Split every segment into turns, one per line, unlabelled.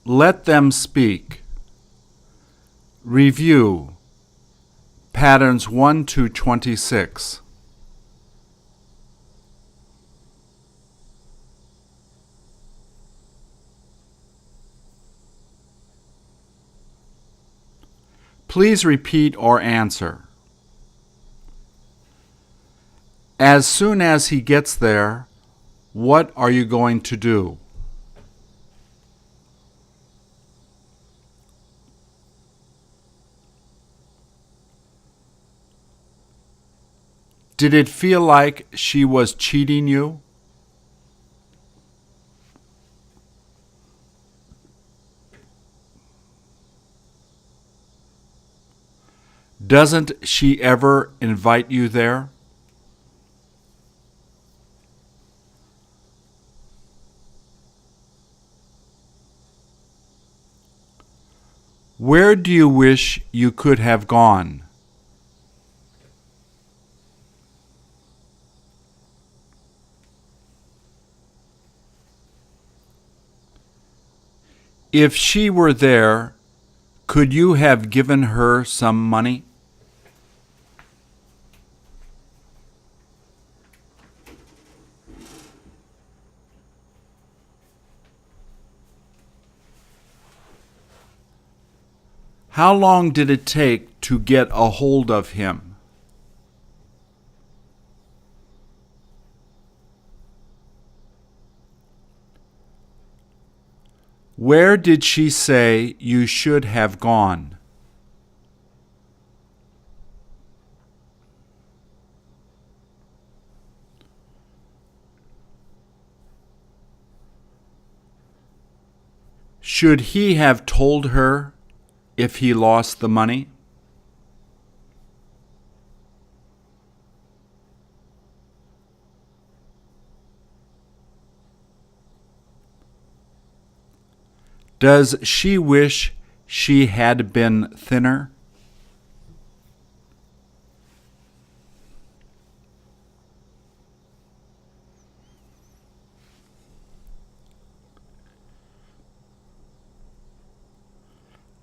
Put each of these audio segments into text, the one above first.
Let them speak. Review. Patterns 1 to 26. Please repeat or answer. As soon as he gets there, what are you going to do? Did it feel like she was cheating you? Doesn't she ever invite you there? Where do you wish you could have gone? If she were there, could you have given her some money? How long did it take to get a hold of him? Where did she say you should have gone? Should he have told her if he lost the money? Does she wish she had been thinner?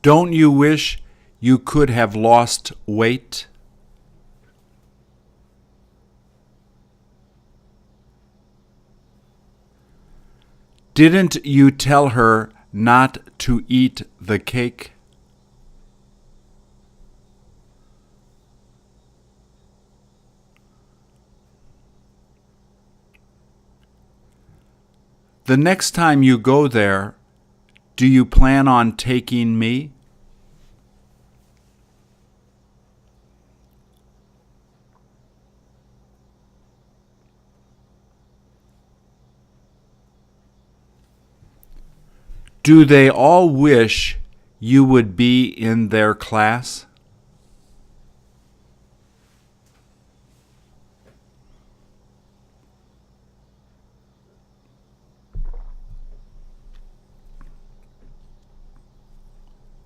Don't you wish you could have lost weight? Didn't you tell her not to eat the cake? The next time you go there, do you plan on taking me? Do they all wish you would be in their class?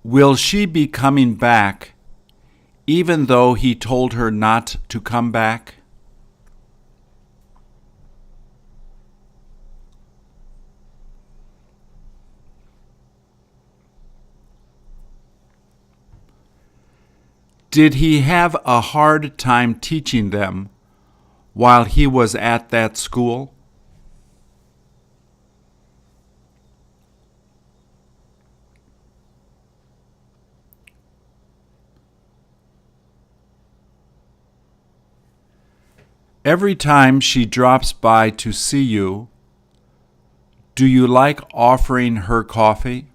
Will she be coming back even though he told her not to come back? Did he have a hard time teaching them while he was at that school? Every time she drops by to see you, do you like offering her coffee?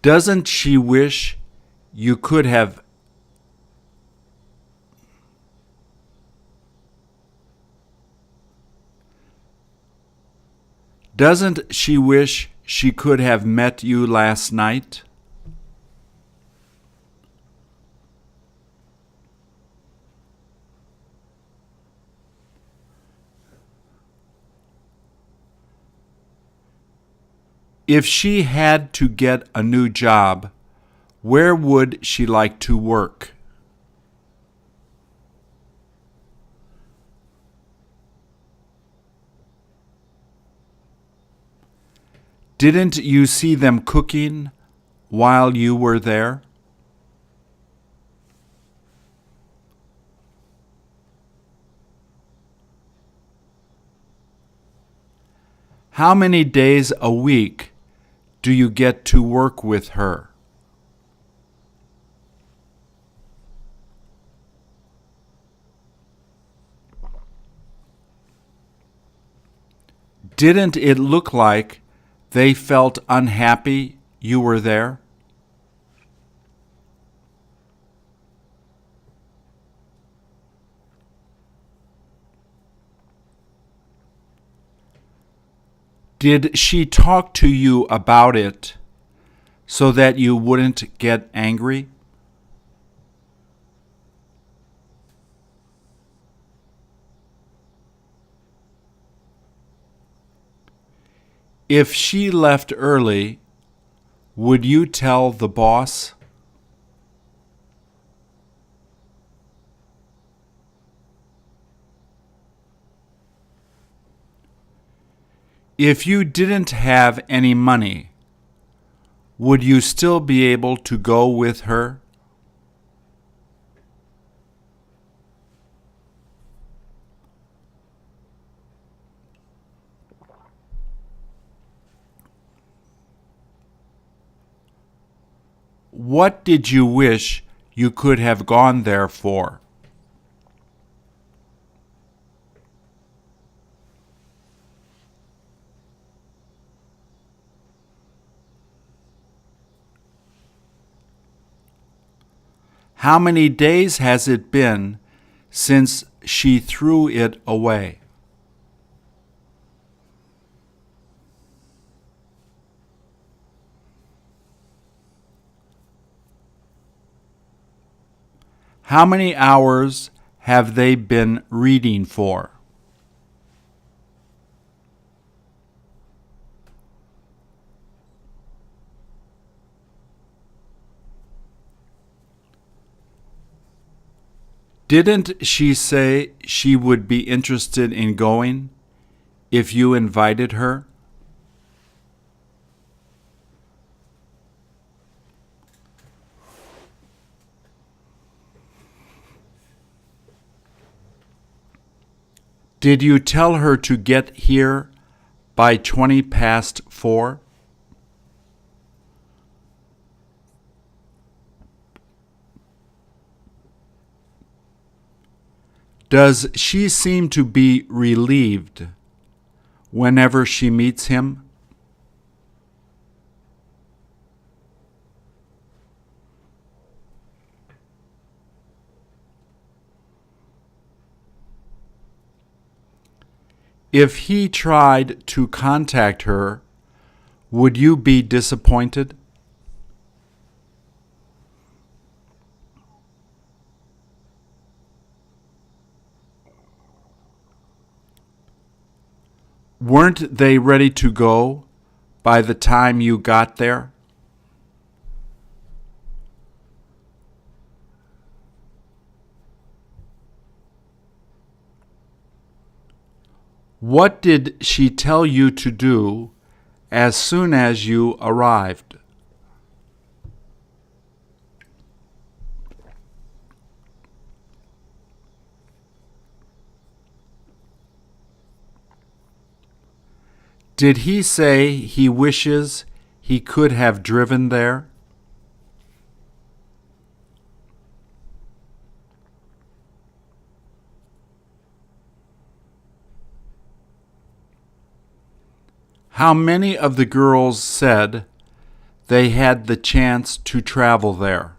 Doesn't she wish you could have Doesn't she wish she could have met you last night? If she had to get a new job, where would she like to work? Didn't you see them cooking while you were there? How many days a week do you get to work with her? Didn't it look like they felt unhappy you were there? Did she talk to you about it so that you wouldn't get angry? If she left early, would you tell the boss? If you didn't have any money, would you still be able to go with her? What did you wish you could have gone there for? How many days has it been since she threw it away? How many hours have they been reading for? Didn't she say she would be interested in going if you invited her? Did you tell her to get here by 20 past 4? Does she seem to be relieved whenever she meets him? If he tried to contact her, would you be disappointed? Weren't they ready to go by the time you got there? What did she tell you to do as soon as you arrived? Did he say he wishes he could have driven there? How many of the girls said they had the chance to travel there?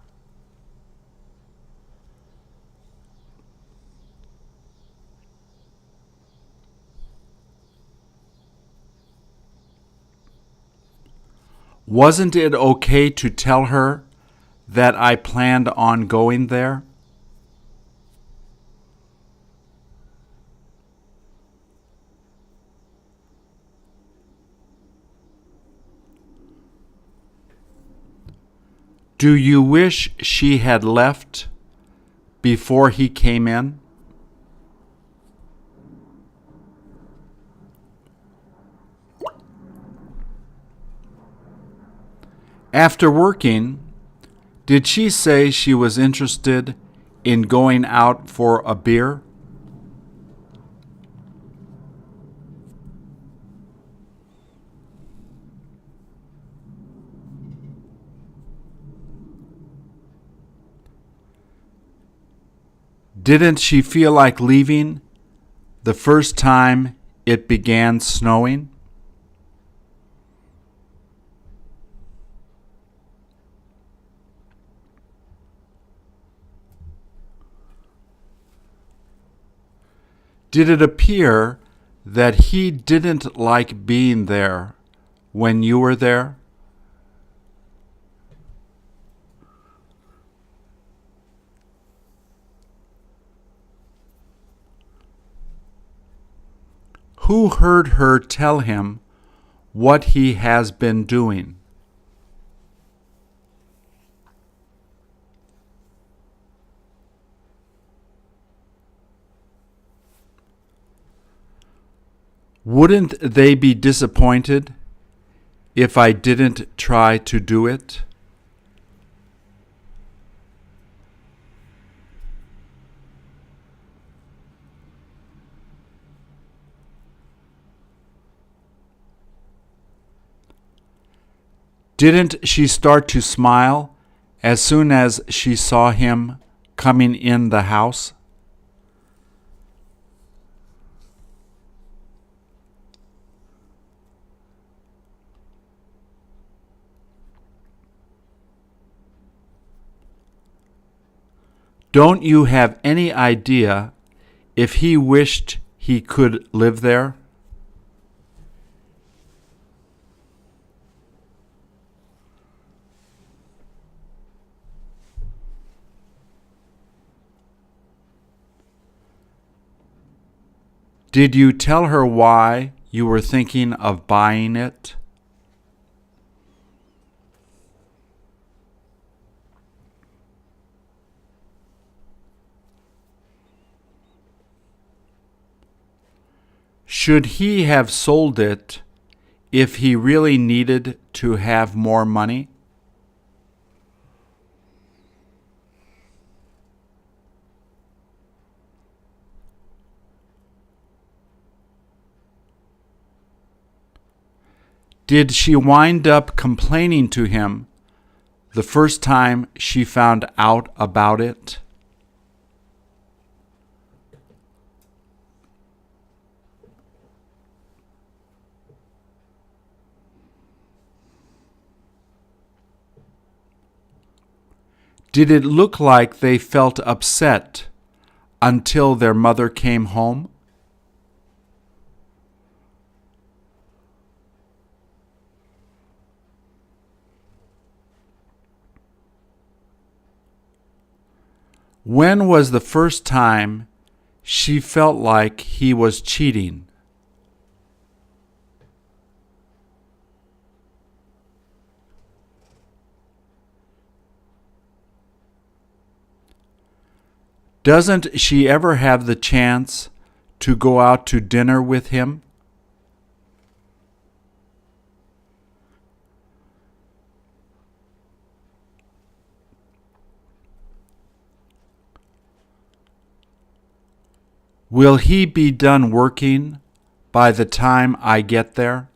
Wasn't it okay to tell her that I planned on going there? Do you wish she had left before he came in? After working, did she say she was interested in going out for a beer? Didn't she feel like leaving the first time it began snowing? Did it appear that he didn't like being there when you were there? Who heard her tell him what he has been doing? Wouldn't they be disappointed if I didn't try to do it? Didn't she start to smile as soon as she saw him coming in the house? Don't you have any idea if he wished he could live there? Did you tell her why you were thinking of buying it? Should he have sold it if he really needed to have more money? Did she wind up complaining to him the first time she found out about it? Did it look like they felt upset until their mother came home? When was the first time she felt like he was cheating? Doesn't she ever have the chance to go out to dinner with him? Will he be done working by the time I get there?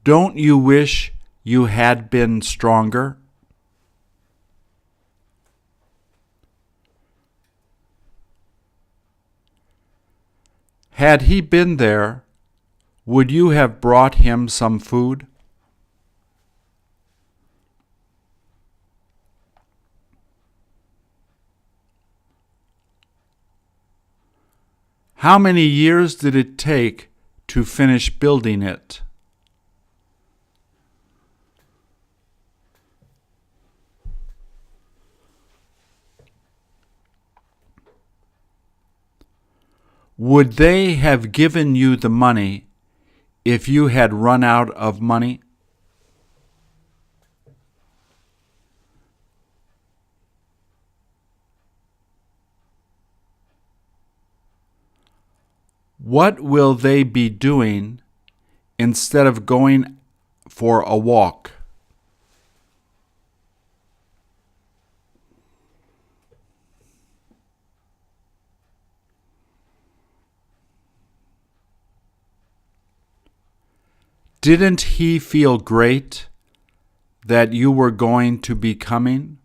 Don't you wish you had been stronger? Had he been there, would you have brought him some food? How many years did it take to finish building it? Would they have given you the money if you had run out of money? What will they be doing instead of going for a walk? Didn't he feel great that you were going to be coming?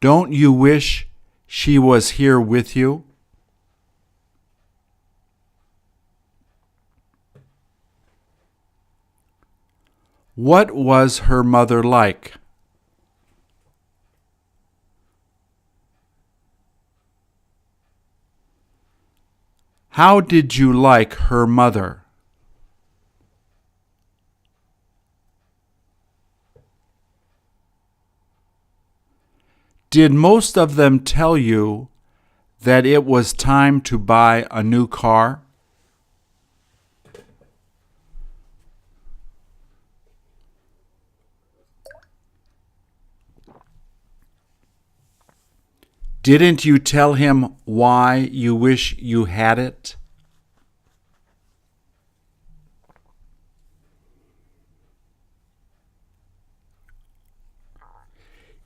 Don't you wish she was here with you? What was her mother like? How did you like her mother? Did most of them tell you that it was time to buy a new car? Didn't you tell him why you wish you had it?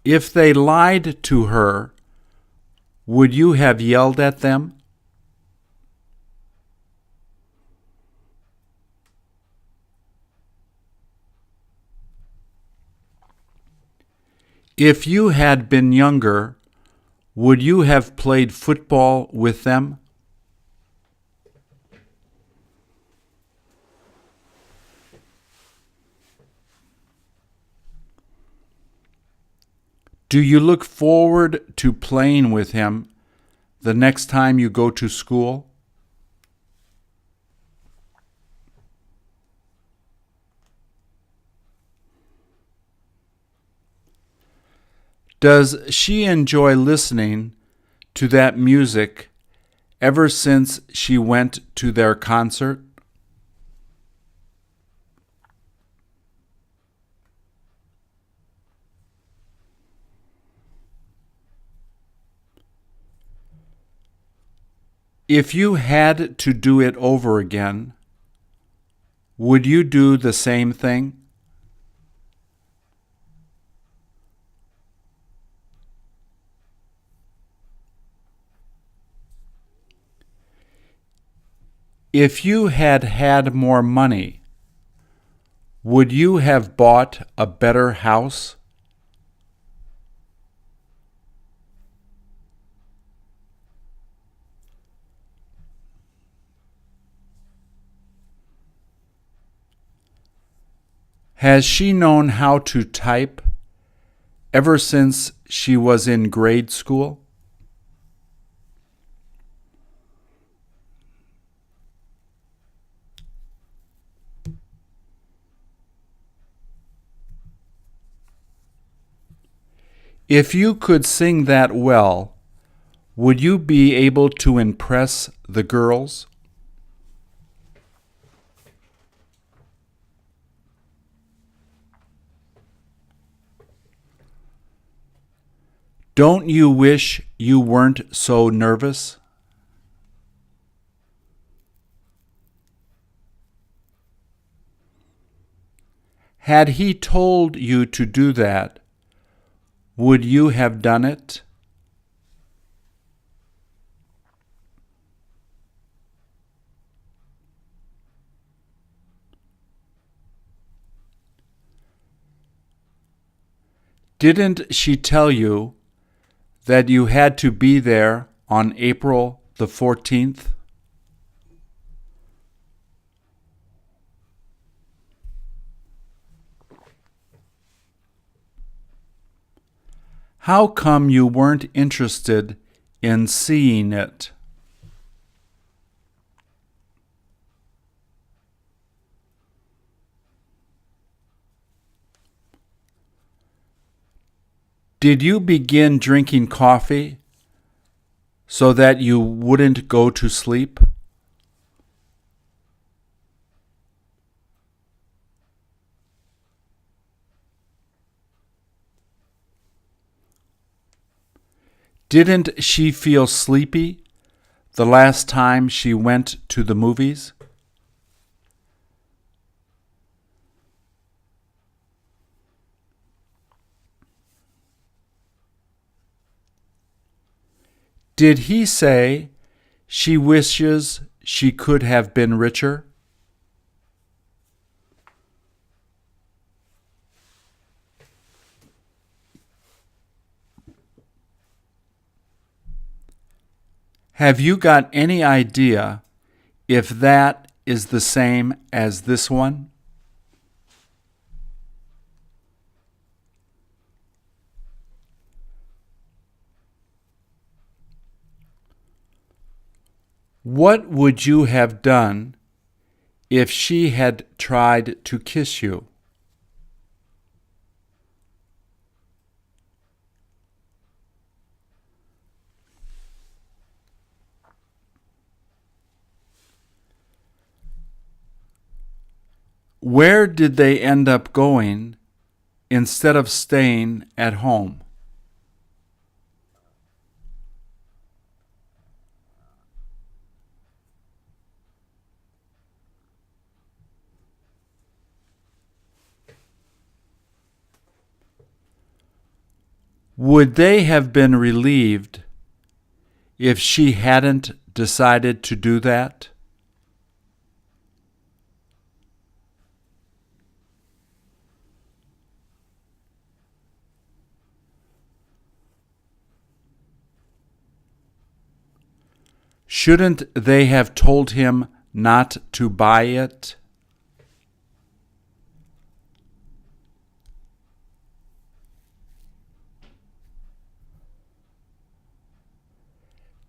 If they lied to her, would you have yelled at them? If you had been younger, would you have played football with them? Do you look forward to playing with him the next time you go to school? Does she enjoy listening to that music ever since she went to their concert? If you had to do it over again, would you do the same thing? If you had had more money, would you have bought a better house? Has she known how to type ever since she was in grade school? If you could sing that well, would you be able to impress the girls? Don't you wish you weren't so nervous? Had he told you to do that, would you have done it? Didn't she tell you that you had to be there on April the 14th? How come you weren't interested in seeing it? Did you begin drinking coffee so that you wouldn't go to sleep? Didn't she feel sleepy the last time she went to the movies? Did he say she wishes she could have been richer? Have you got any idea if that is the same as this one? What would you have done if she had tried to kiss you? Where did they end up going instead of staying at home? Would they have been relieved if she hadn't decided to do that? Shouldn't they have told him not to buy it?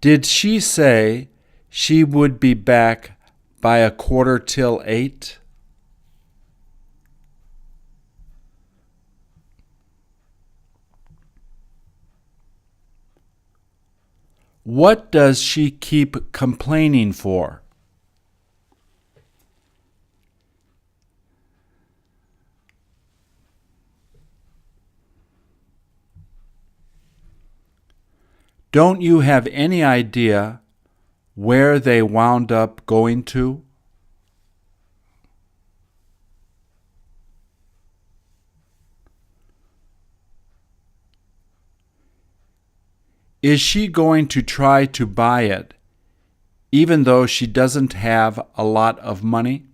Did she say she would be back by 7:45? What does she keep complaining for? Don't you have any idea where they wound up going to? Is she going to try to buy it, even though she doesn't have a lot of money?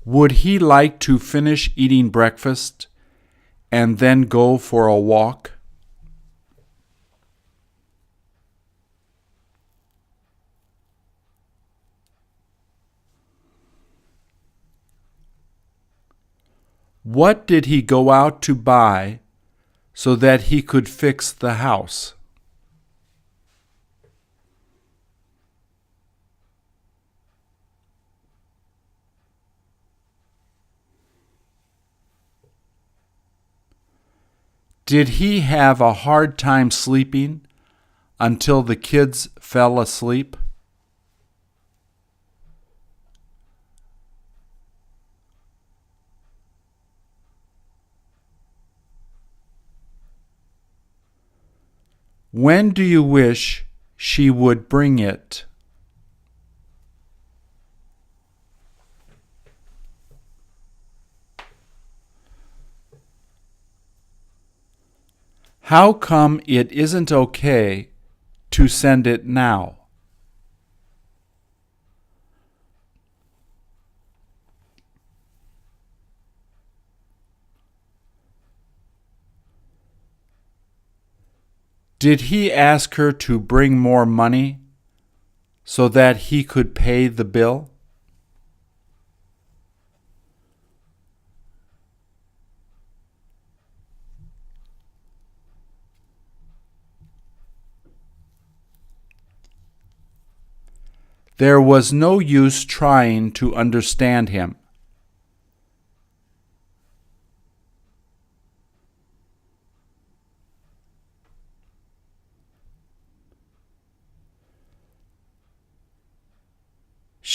Would he like to finish eating breakfast and then go for a walk? What did he go out to buy so that he could fix the house? Did he have a hard time sleeping until the kids fell asleep? When do you wish she would bring it? How come it isn't okay to send it now? Did he ask her to bring more money so that he could pay the bill? There was no use trying to understand him.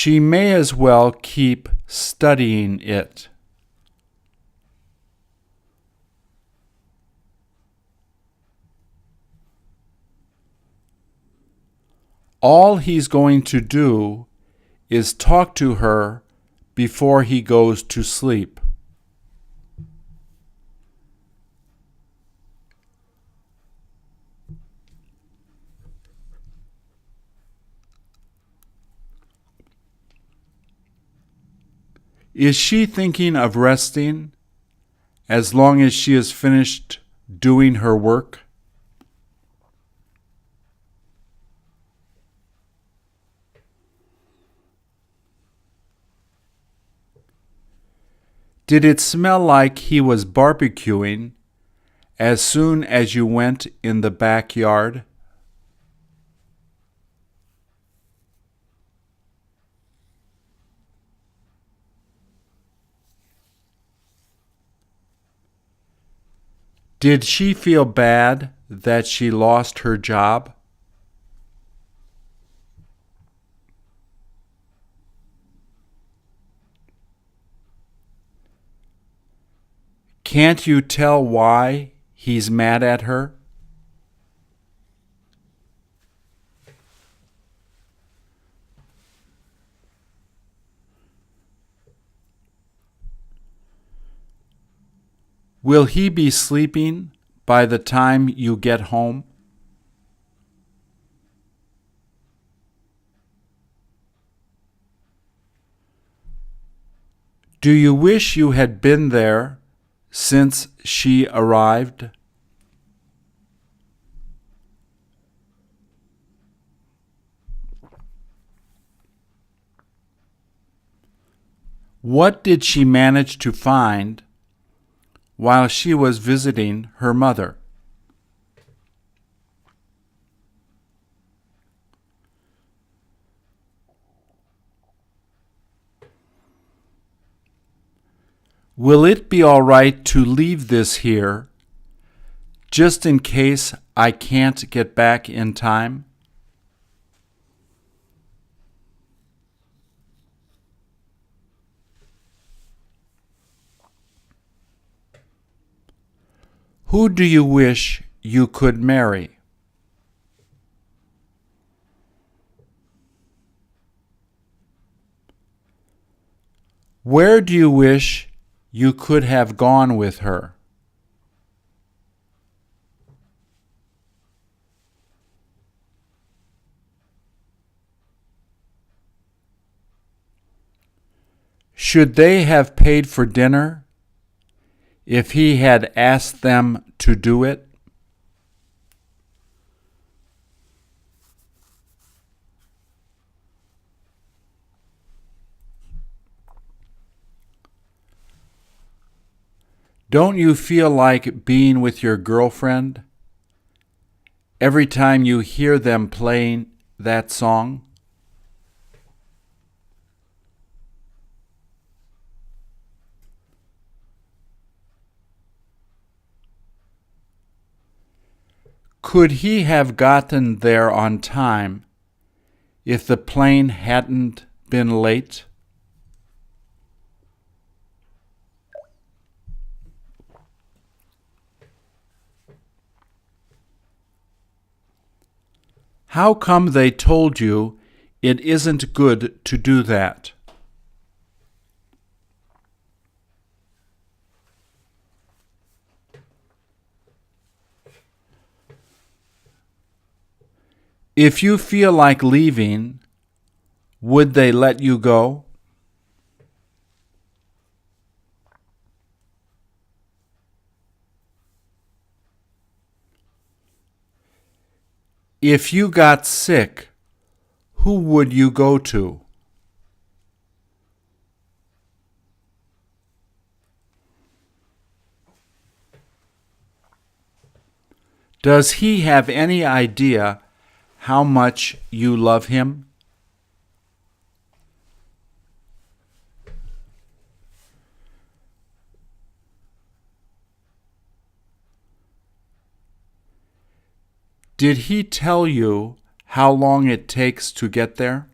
She may as well keep studying it. All he's going to do is talk to her before he goes to sleep. Is she thinking of resting as long as she is finished doing her work? Did it smell like he was barbecuing as soon as you went in the backyard? Did she feel bad that she lost her job? Can't you tell why he's mad at her? Will he be sleeping by the time you get home? Do you wish you had been there since she arrived? What did she manage to find while she was visiting her mother? Will it be all right to leave this here just in case I can't get back in time? Who do you wish you could marry? Where do you wish you could have gone with her? Should they have paid for dinner if he had asked them to do it? Don't you feel like being with your girlfriend every time you hear them playing that song? Could he have gotten there on time if the plane hadn't been late? How come they told you it isn't good to do that? If you feel like leaving, would they let you go? If you got sick, who would you go to? Does he have any idea how much you love him? Did he tell you how long it takes to get there?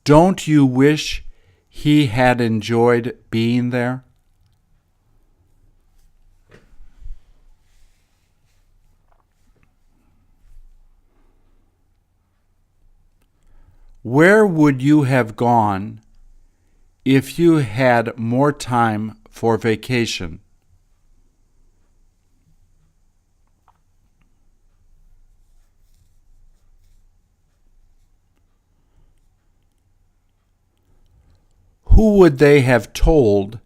Don't you wish he had enjoyed being there? Where would you have gone if you had more time for vacation? Who would they have told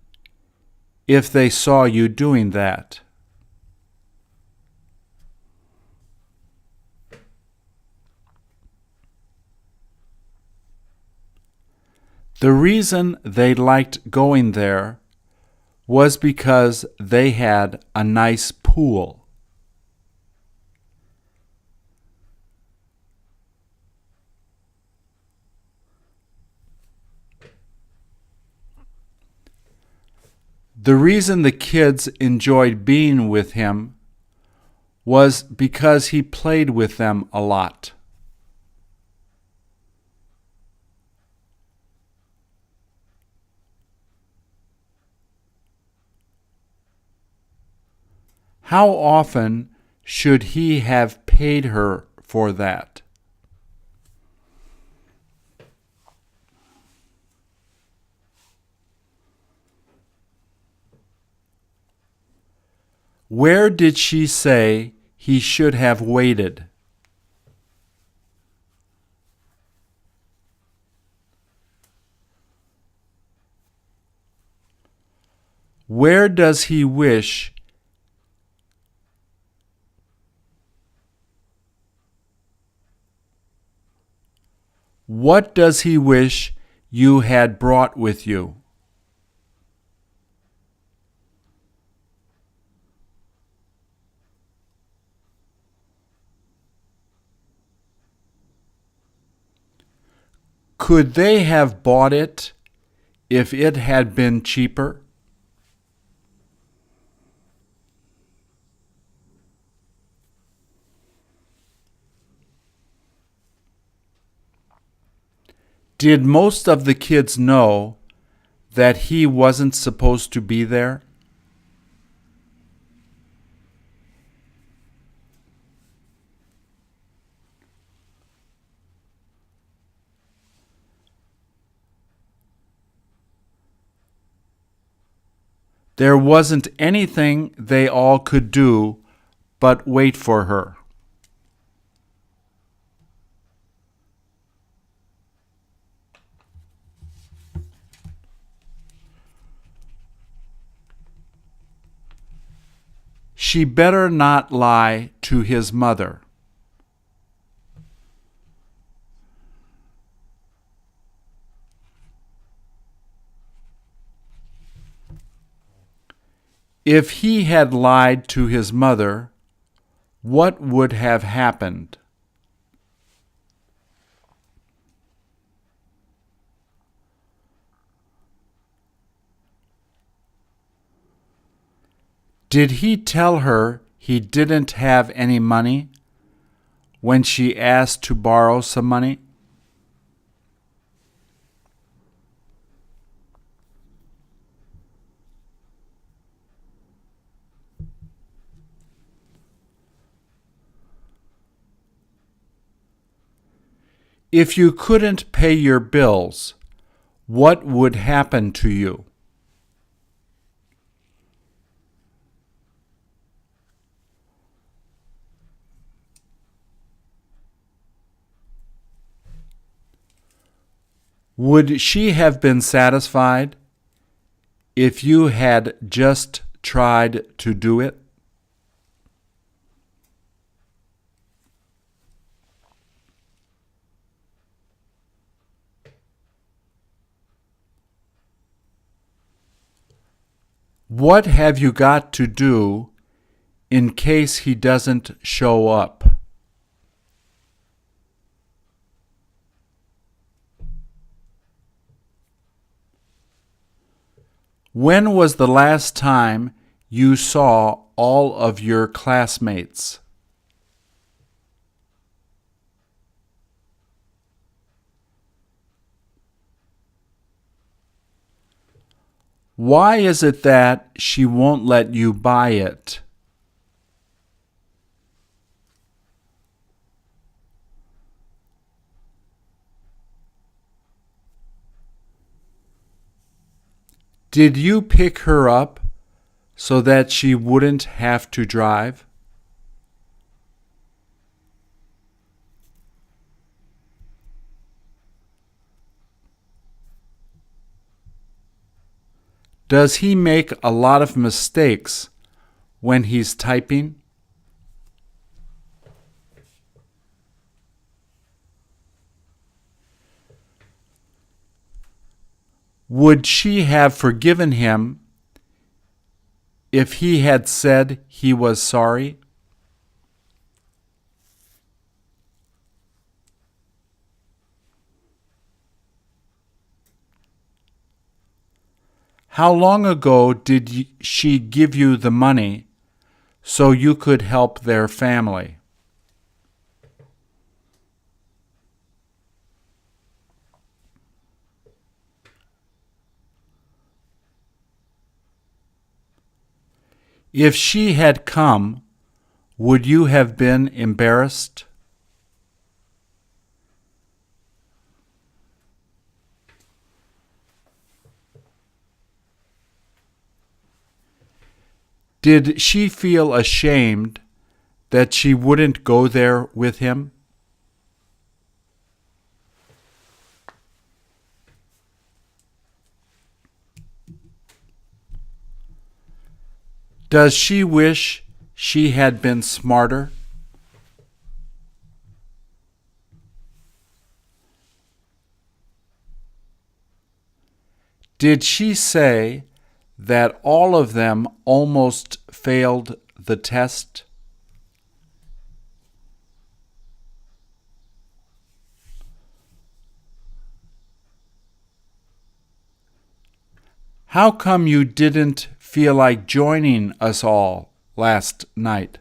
if they saw you doing that? The reason they liked going there was because they had a nice pool. The reason the kids enjoyed being with him was because he played with them a lot. How often should he have paid her for that? Where did she say he should have waited? Where does he wish What does he wish you had brought with you? Could they have bought it if it had been cheaper? Did most of the kids know that he wasn't supposed to be there? There wasn't anything they all could do but wait for her. She better not lie to his mother. If he had lied to his mother, what would have happened? Did he tell her he didn't have any money when she asked to borrow some money? If you couldn't pay your bills, what would happen to you? Would she have been satisfied if you had just tried to do it? What have you got to do in case he doesn't show up? When was the last time you saw all of your classmates? Why is it that she won't let you buy it? Did you pick her up so that she wouldn't have to drive? Does he make a lot of mistakes when he's typing? Would she have forgiven him if he had said he was sorry? How long ago did she give you the money so you could help their family? If she had come, would you have been embarrassed? Did she feel ashamed that she wouldn't go there with him? Does she wish she had been smarter? Did she say that all of them almost failed the test? How come you didn't feel like joining us all last night?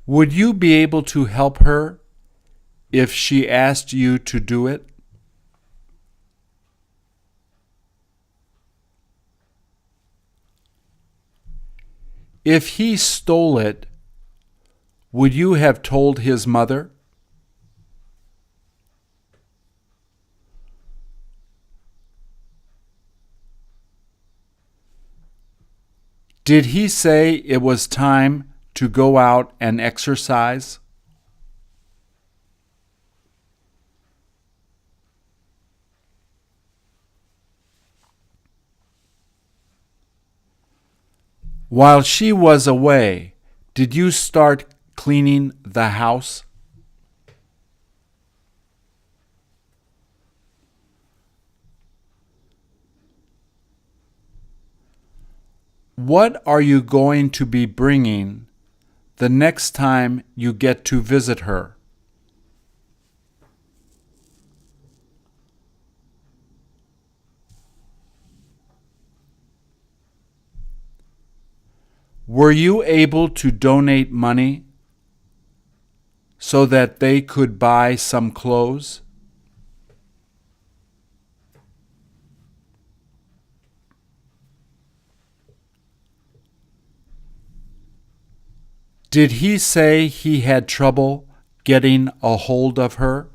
Would you be able to help her if she asked you to do it? If he stole it, would you have told his mother? Did he say it was time to go out and exercise? While she was away, did you start cleaning the house? What are you going to be bringing the next time you get to visit her? Were you able to donate money so that they could buy some clothes? Did he say he had trouble getting a hold of her?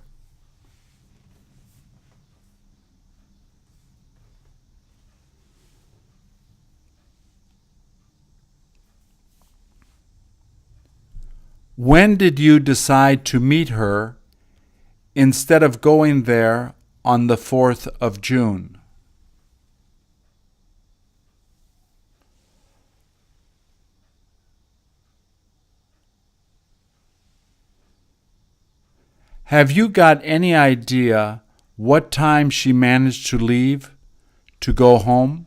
When did you decide to meet her instead of going there on the 4th of June? Have you got any idea what time she managed to leave to go home?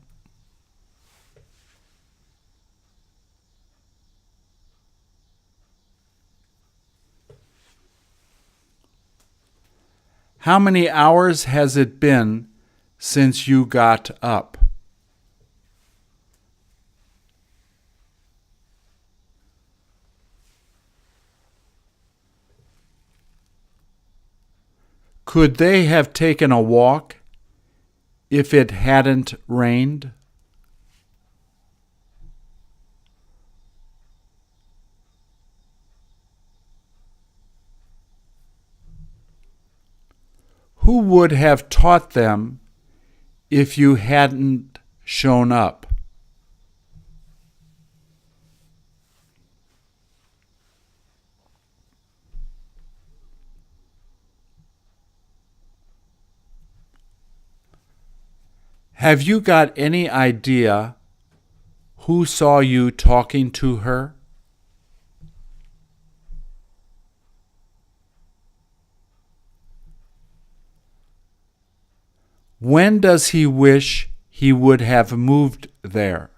How many hours has it been since you got up? Could they have taken a walk if it hadn't rained? Who would have taught them if you hadn't shown up? Have you got any idea who saw you talking to her? When does he wish he would have moved there?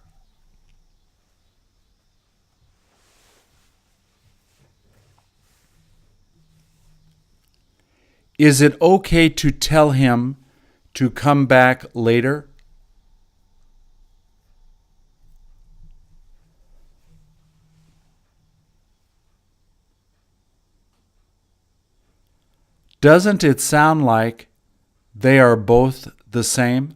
Is it okay to tell him to come back later? Doesn't it sound like they are both the same?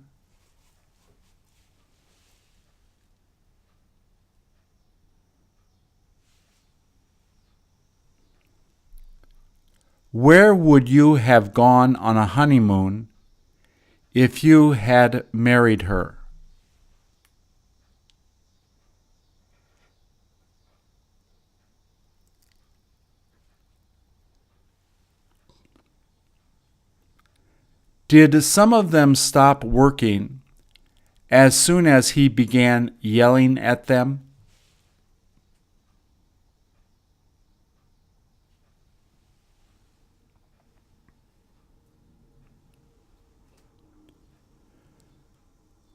Where would you have gone on a honeymoon if you had married her? Did some of them stop working as soon as he began yelling at them?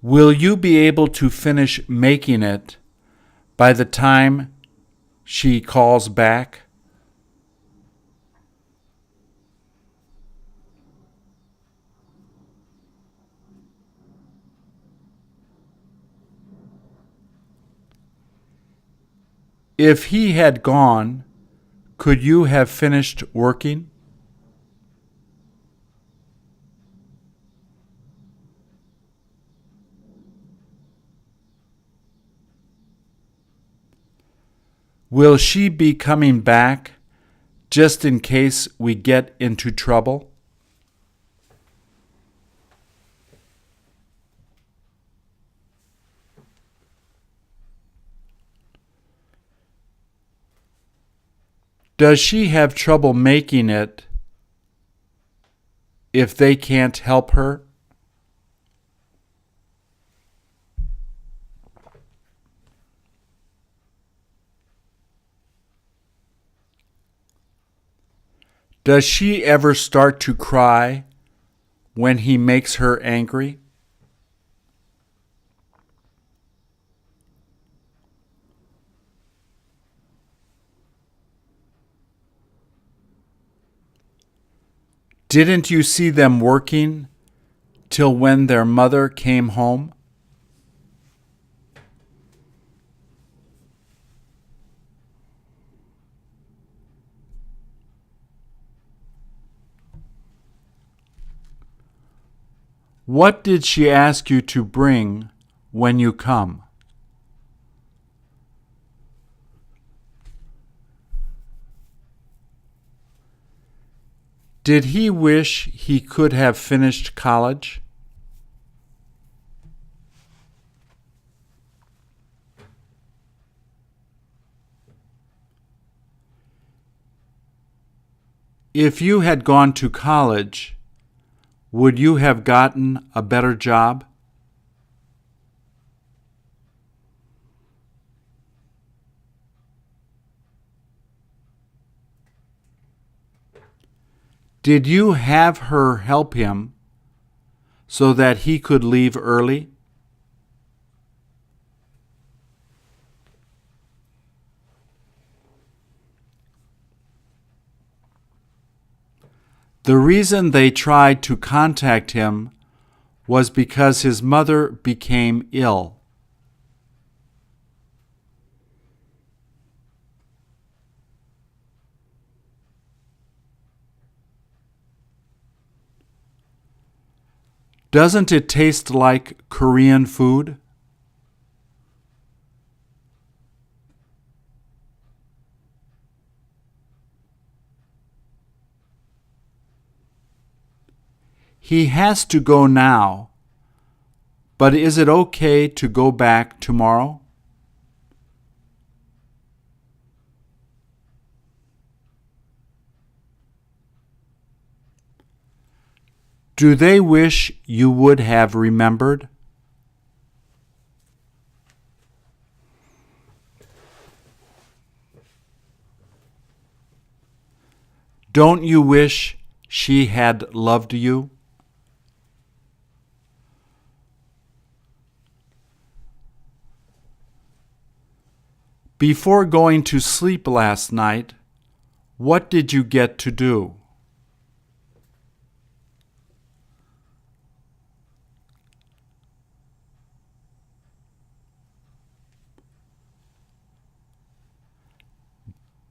Will you be able to finish making it by the time she calls back? If he had gone, could you have finished working? Will she be coming back just in case we get into trouble? Does she have trouble making it if they can't help her? Does she ever start to cry when he makes her angry? Didn't you see them working till when their mother came home? What did she ask you to bring when you come? Did he wish he could have finished college? If you had gone to college, would you have gotten a better job? Did you have her help him so that he could leave early? The reason they tried to contact him was because his mother became ill. Doesn't it taste like Korean food? He has to go now, but is it okay to go back tomorrow? Do they wish you would have remembered? Don't you wish she had loved you? Before going to sleep last night, what did you get to do?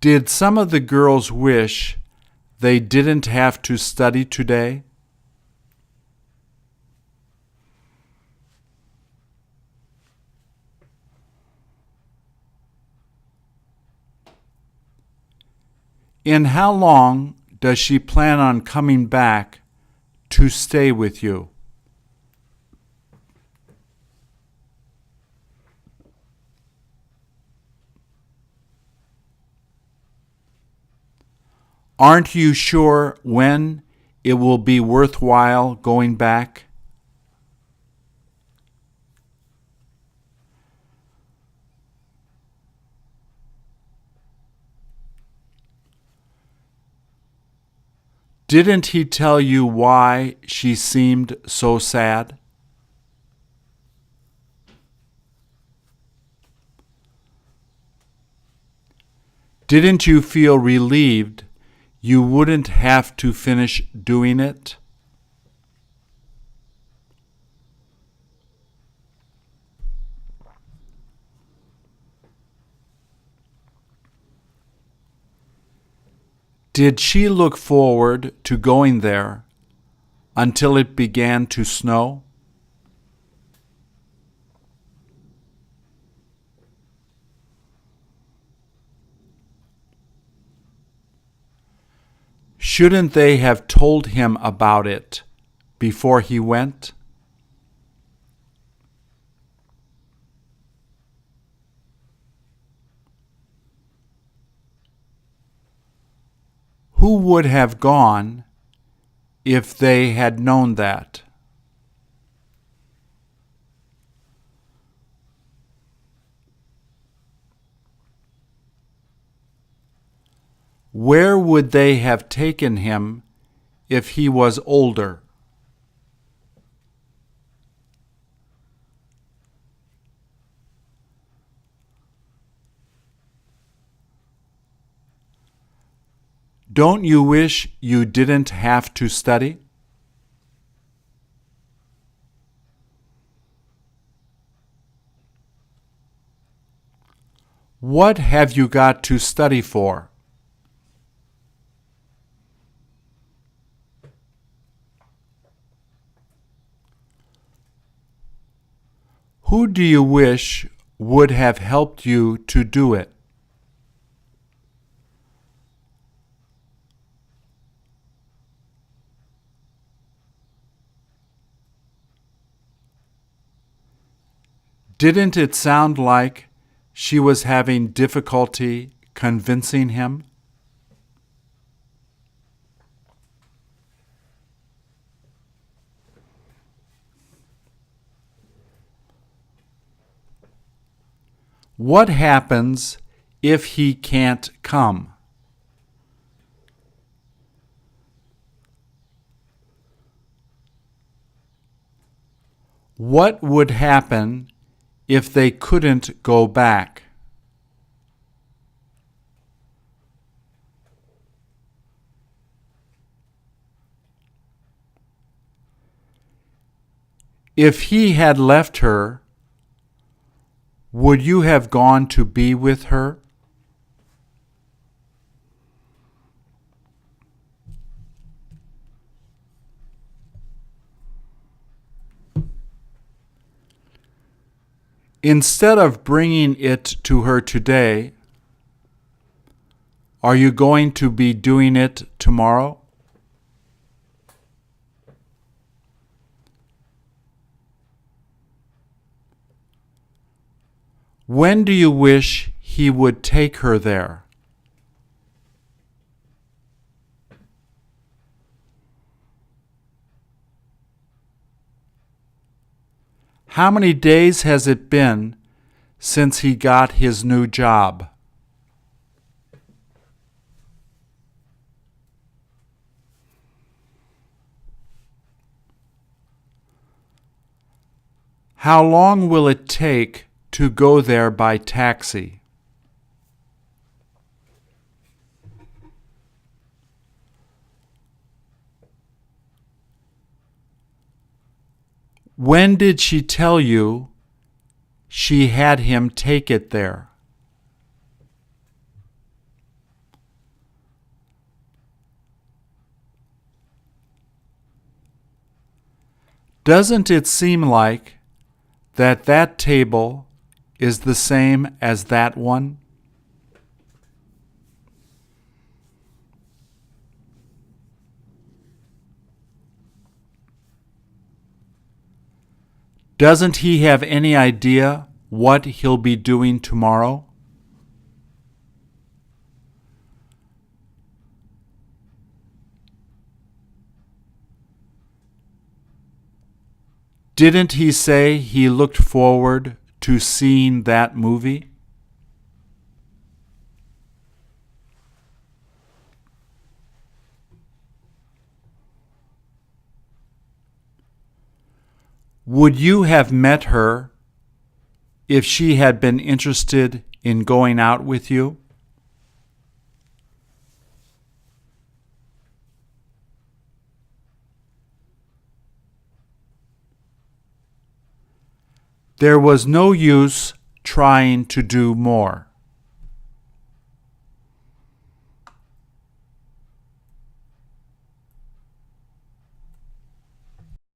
Did some of the girls wish they didn't have to study today? And how long does she plan on coming back to stay with you? Aren't you sure when it will be worthwhile going back? Didn't he tell you why she seemed so sad? Didn't you feel relieved you wouldn't have to finish doing it? Did she look forward to going there until it began to snow? Shouldn't they have told him about it before he went? Who would have gone if they had known that? Where would they have taken him if he was older? Don't you wish you didn't have to study? What have you got to study for? Who do you wish would have helped you to do it? Didn't it sound like she was having difficulty convincing him? What happens if he can't come? What would happen if they couldn't go back? If he had left her, would you have gone to be with her? Instead of bringing it to her today, are you going to be doing it tomorrow? When do you wish he would take her there? How many days has it been since he got his new job? How long will it take to go there by taxi? When did she tell you she had him take it there? Doesn't it seem like that table is the same as that one? Doesn't he have any idea what he'll be doing tomorrow? Didn't he say he looked forward to seeing that movie? Would you have met her if she had been interested in going out with you? There was no use trying to do more.